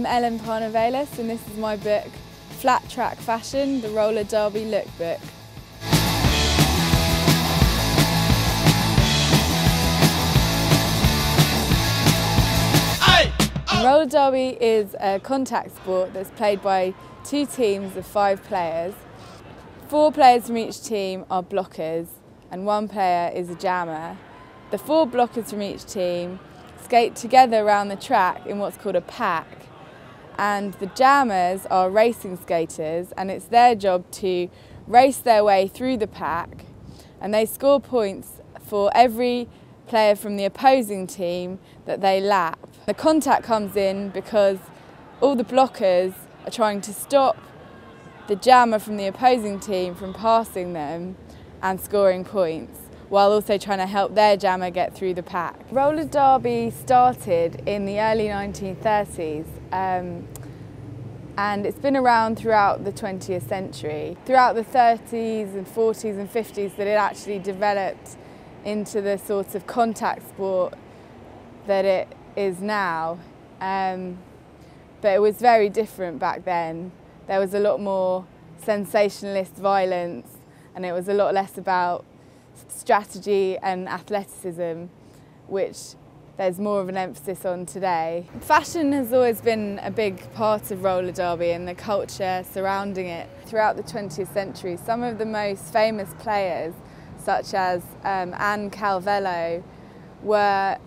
I'm Parnavelas and this is my book, Flat Track Fashion, the Roller Derby Lookbook. Roller derby is a contact sport that's played by two teams of 5 players. 4 players from each team are blockers and 1 player is a jammer. The 4 blockers from each team skate together around the track in what's called a pack, and the jammers are racing skaters and it's their job to race their way through the pack, and they score points for every player from the opposing team that they lap. The contact comes in because all the blockers are trying to stop the jammer from the opposing team from passing them and scoring points, while also trying to help their jammer get through the pack. Roller derby started in the early 1930s and it's been around throughout the 20th century. Throughout the 30s and 40s and 50s that it actually developed into the sort of contact sport that it is now. But it was very different back then. There was a lot more sensationalist violence and it was a lot less about strategy and athleticism, which there's more of an emphasis on today. Fashion has always been a big part of roller derby and the culture surrounding it. Throughout the 20th century, some of the most famous players, such as Anne Calvello, were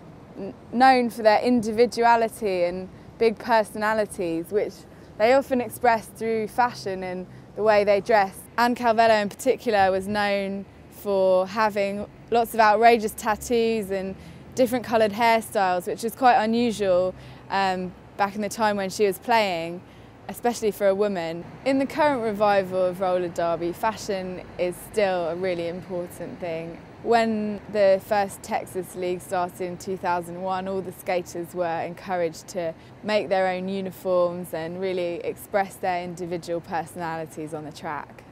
known for their individuality and big personalities, which they often expressed through fashion and the way they dressed. Anne Calvello in particular was known for having lots of outrageous tattoos and different coloured hairstyles, which was quite unusual back in the time when she was playing, especially for a woman. In the current revival of roller derby, fashion is still a really important thing. When the first Texas League started in 2001, all the skaters were encouraged to make their own uniforms and really express their individual personalities on the track.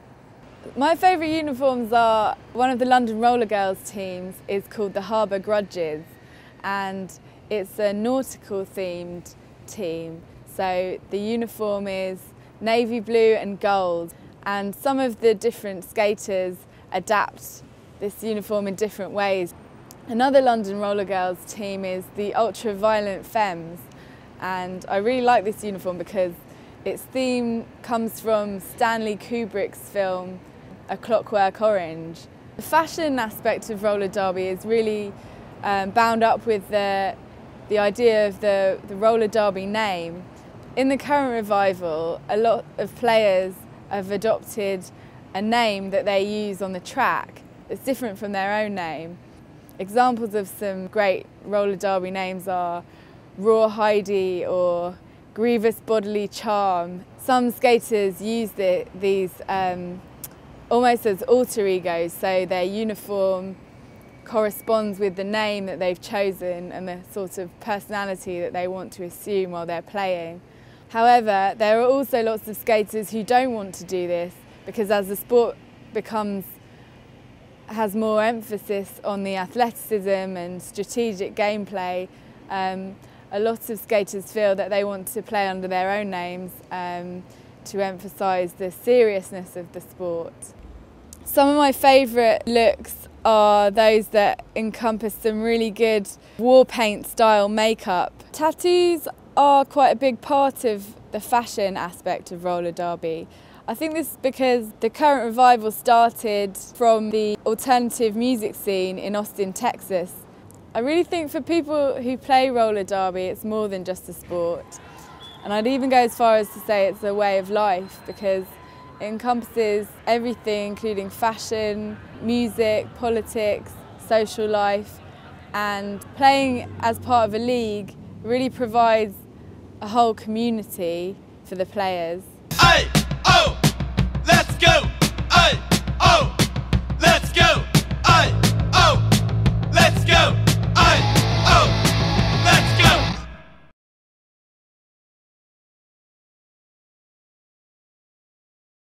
My favourite uniforms are, one of the London Roller Girls teams is called the Harbour Grudges, and it's a nautical themed team. So the uniform is navy blue and gold, and some of the different skaters adapt this uniform in different ways. Another London Roller Girls team is the Ultra-Violent Femmes, and I really like this uniform because its theme comes from Stanley Kubrick's film A Clockwork Orange. The fashion aspect of roller derby is really bound up with the idea of the roller derby name. In the current revival, a lot of players have adopted a name that they use on the track that's different from their own name. Examples of some great roller derby names are Raw Heidi or Grievous Bodily Charm. Some skaters use these almost as alter egos, so their uniform corresponds with the name that they've chosen and the sort of personality that they want to assume while they're playing. However, there are also lots of skaters who don't want to do this, because as the sport has more emphasis on the athleticism and strategic gameplay, a lot of skaters feel that they want to play under their own names to emphasise the seriousness of the sport. Some of my favourite looks are those that encompass some really good war paint style makeup. Tattoos are quite a big part of the fashion aspect of roller derby. I think this is because the current revival started from the alternative music scene in Austin, Texas. I really think for people who play roller derby, it's more than just a sport. And I'd even go as far as to say it's a way of life, because it encompasses everything, including fashion, music, politics, social life, and playing as part of a league really provides a whole community for the players. Aye.